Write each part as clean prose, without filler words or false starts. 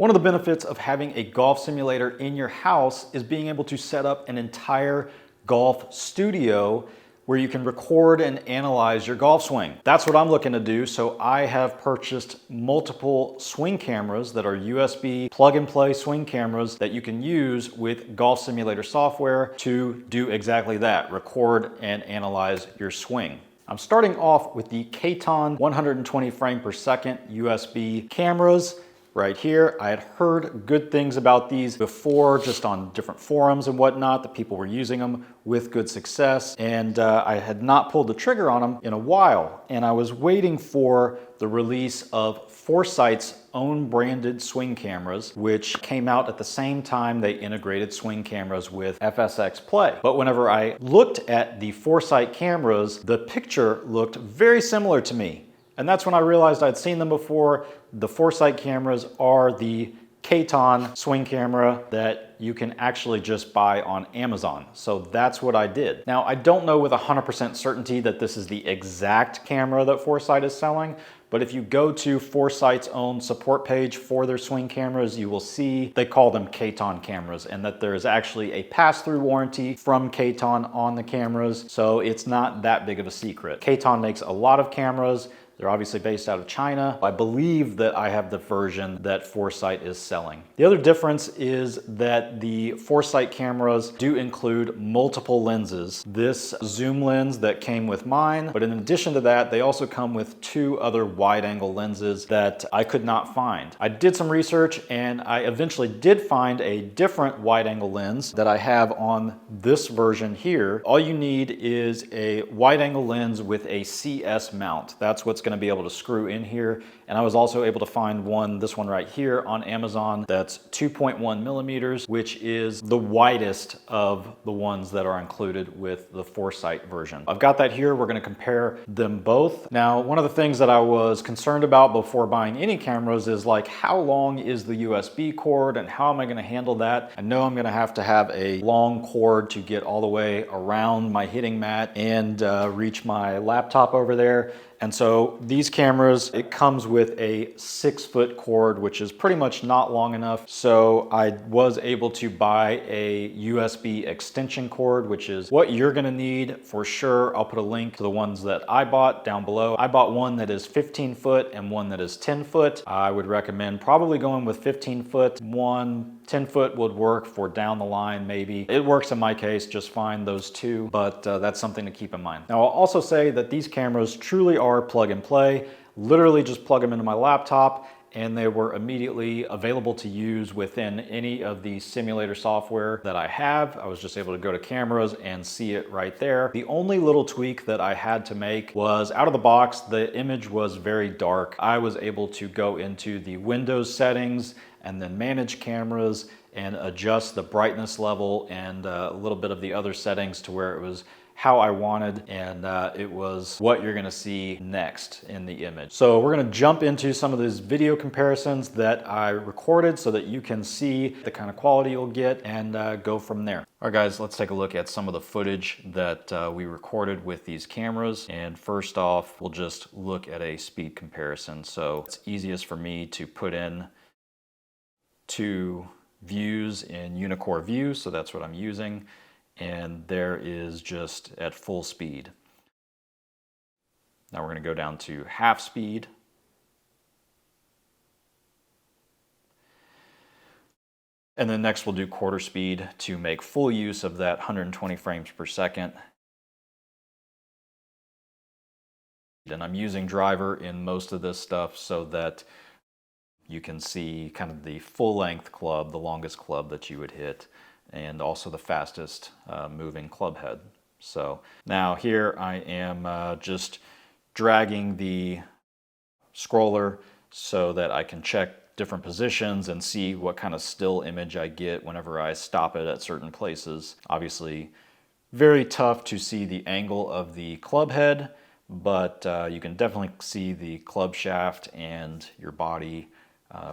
One of the benefits of having a golf simulator in your house is being able to set up an entire golf studio where you can record and analyze your golf swing. That's what I'm looking to do, so I have purchased multiple swing cameras that are USB plug-and-play swing cameras that you can use with golf simulator software to do exactly that, record and analyze your swing. I'm starting off with the Kayeton 120 frame per second USB cameras. Right here, I had heard good things about these before, just on different forums and whatnot, that people were using them with good success, and I had not pulled the trigger on them in a while, and I was waiting for the release of Foresight's own branded swing cameras, which came out at the same time they integrated swing cameras with FSX Play. But whenever I looked at the Foresight cameras, the picture looked very similar to me. And that's when I realized I'd seen them before. The Foresight cameras are the Kayeton swing camera that you can actually just buy on Amazon. So that's what I did. Now, I don't know with 100% certainty that this is the exact camera that Foresight is selling, but if you go to Foresight's own support page for their swing cameras, you will see they call them Kayeton cameras, and that there is actually a pass-through warranty from Kayeton on the cameras, so it's not that big of a secret. Kayeton makes a lot of cameras. They're obviously based out of China. I believe that I have the version that Foresight is selling. The other difference is that the Foresight cameras do include multiple lenses. This zoom lens that came with mine, but in addition to that, they also come with two other wide-angle lenses that I could not find. I did some research and I eventually did find a different wide-angle lens that I have on this version here. All you need is a wide-angle lens with a CS mount. That's what's going to be able to screw in here, and I was also able to find this one right here on Amazon that's 2.1 millimeters, which is the widest of the ones that are included with the Foresight version. I've got that here. We're going to compare them both. Now, one of the things that I was concerned about before buying any cameras is like, how long is the USB cord and how am I going to handle that? I know I'm going to have a long cord to get all the way around my hitting mat and reach my laptop over there. And so these cameras, it comes with a 6-foot cord, which is pretty much not long enough. So I was able to buy a USB extension cord, which is what you're gonna need for sure. I'll put a link to the ones that I bought down below. I bought one that is 15 foot and one that is 10 foot. I would recommend probably going with 15 foot. 10 foot would work for down the line maybe. It works in my case just fine, those two, but that's something to keep in mind. Now, I'll also say that these cameras truly are plug and play. Literally just plug them into my laptop and they were immediately available to use within any of the simulator software that I have. I was just able to go to cameras and see it right there. The only little tweak that I had to make was out of the box, the image was very dark. I was able to go into the Windows settings and then manage cameras and adjust the brightness level and a little bit of the other settings to where it was how I wanted, and it was what you're gonna see next in the image. So we're gonna jump into some of these video comparisons that I recorded so that you can see the kind of quality you'll get and go from there. All right guys, let's take a look at some of the footage that we recorded with these cameras. And first off, we'll just look at a speed comparison. So it's easiest for me to put in two views in Uneekor view, so that's what I'm using. And there is just at full speed. Now we're going to go down to half speed. And then next we'll do quarter speed to make full use of that 120 frames per second. And I'm using driver in most of this stuff so that you can see kind of the full length club, the longest club that you would hit, and also the fastest moving club head. So now here I am just dragging the scroller so that I can check different positions and see what kind of still image I get whenever I stop it at certain places. Obviously, very tough to see the angle of the club head, but you can definitely see the club shaft and your body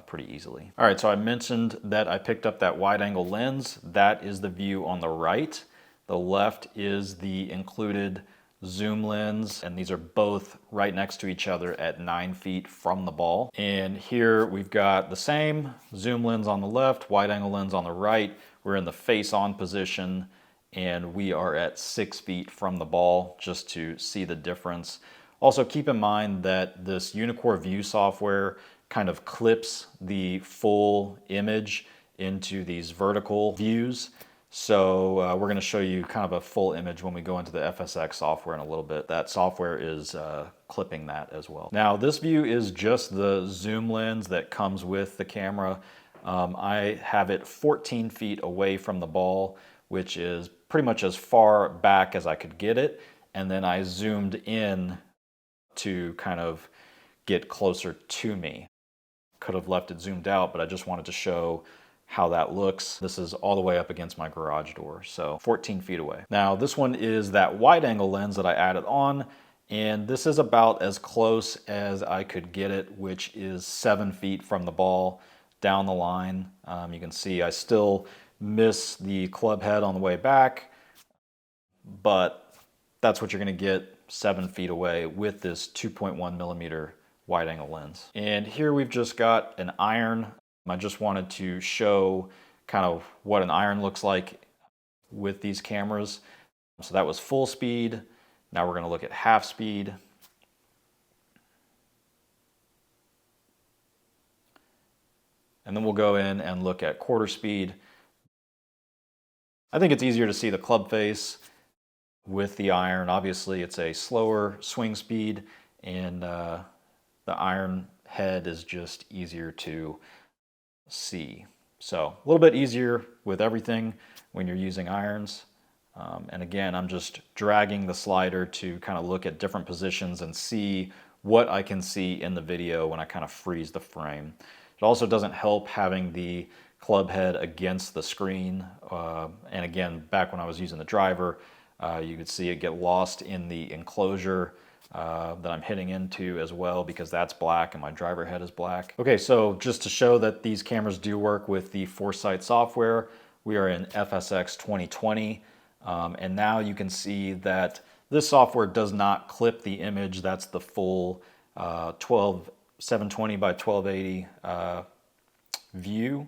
pretty easily. All right, so I mentioned that I picked up that wide angle lens. That is the view on the right. The left is the included zoom lens, and these are both right next to each other at 9 feet from the ball. And here we've got the same zoom lens on the left, wide angle lens on the right. We're in the face on position, and we are at 6 feet from the ball, just to see the difference. Also keep in mind that this Uneekor View software kind of clips the full image into these vertical views. So we're going to show you kind of a full image when we go into the FSX software in a little bit. That software is clipping that as well. Now this view is just the zoom lens that comes with the camera. I have it 14 feet away from the ball, which is pretty much as far back as I could get it. And then I zoomed in to kind of get closer to me. Could have left it zoomed out, but I just wanted to show how that looks. This is all the way up against my garage door, so 14 feet away. Now this one is that wide angle lens that I added on, and this is about as close as I could get it, which is 7 feet from the ball down the line. You can see I still miss the club head on the way back, but that's what you're gonna get 7 feet away with this 2.1 millimeter wide angle lens. And here we've just got an iron. I just wanted to show kind of what an iron looks like with these cameras. So that was full speed. Now we're going to look at half speed. And then we'll go in and look at quarter speed. I think it's easier to see the club face with the iron. Obviously it's a slower swing speed, and the iron head is just easier to see. So a little bit easier with everything when you're using irons. And again, I'm just dragging the slider to kind of look at different positions and see what I can see in the video when I kind of freeze the frame. It also doesn't help having the club head against the screen. And again, back when I was using the driver, you could see it get lost in the enclosure that I'm hitting into as well, because that's black and my driver head is black. Okay, so just to show that these cameras do work with the Foresight software, we are in FSX 2020, and now you can see that this software does not clip the image. That's the full 720 by 1280 view,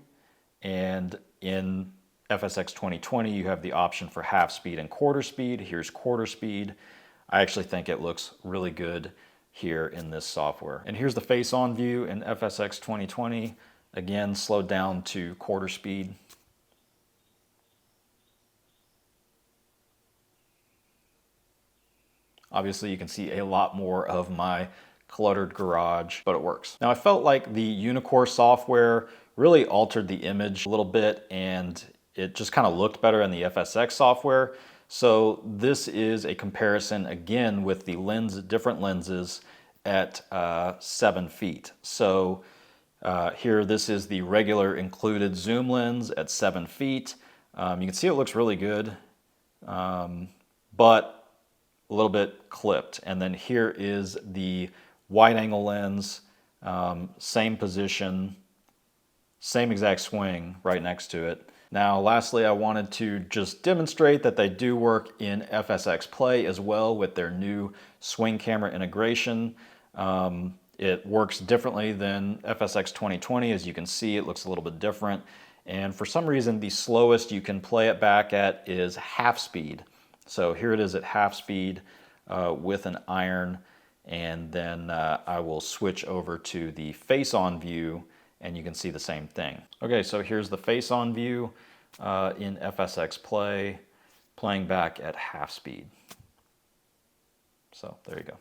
and in FSX 2020 you have the option for half speed and quarter speed. Here's quarter speed. I actually think it looks really good here in this software. And here's the face-on view in FSX 2020. Again, slowed down to quarter speed. Obviously, you can see a lot more of my cluttered garage, but it works. Now, I felt like the Uneekor software really altered the image a little bit, and it just kind of looked better in the FSX software. So this is a comparison again with the different lenses at 7 feet. So here, this is the regular included zoom lens at 7 feet. You can see it looks really good, but a little bit clipped. And then here is the wide angle lens, same position, same exact swing right next to it. Now, lastly, I wanted to just demonstrate that they do work in FSX Play as well with their new swing camera integration. It works differently than FSX 2020. As you can see, it looks a little bit different. And for some reason, the slowest you can play it back at is half speed. So here it is at half speed with an iron. And then I will switch over to the face-on view, and you can see the same thing. Okay, so here's the face-on view in FSX Play, playing back at half speed. So there you go.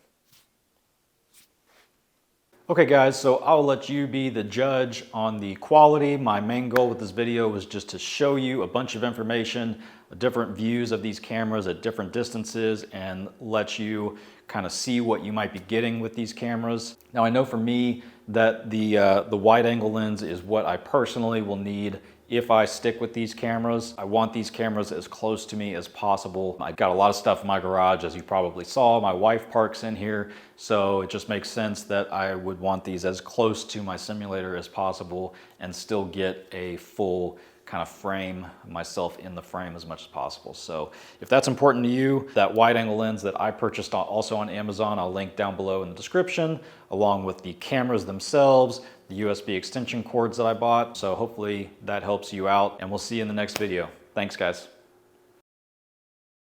Okay guys, so I'll let you be the judge on the quality. My main goal with this video was just to show you a bunch of information, different views of these cameras at different distances, and let you kind of see what you might be getting with these cameras. Now I know for me that the wide angle lens is what I personally will need if I stick with these cameras, I want these cameras as close to me as possible. I've got a lot of stuff in my garage, as you probably saw. My wife parks in here, so it just makes sense that I would want these as close to my simulator as possible and still get a full kind of frame, myself in the frame as much as possible. So if that's important to you, that wide angle lens that I purchased also on Amazon, I'll link down below in the description, along with the cameras themselves, the USB extension cords that I bought. So hopefully that helps you out, and we'll see you in the next video. Thanks, guys.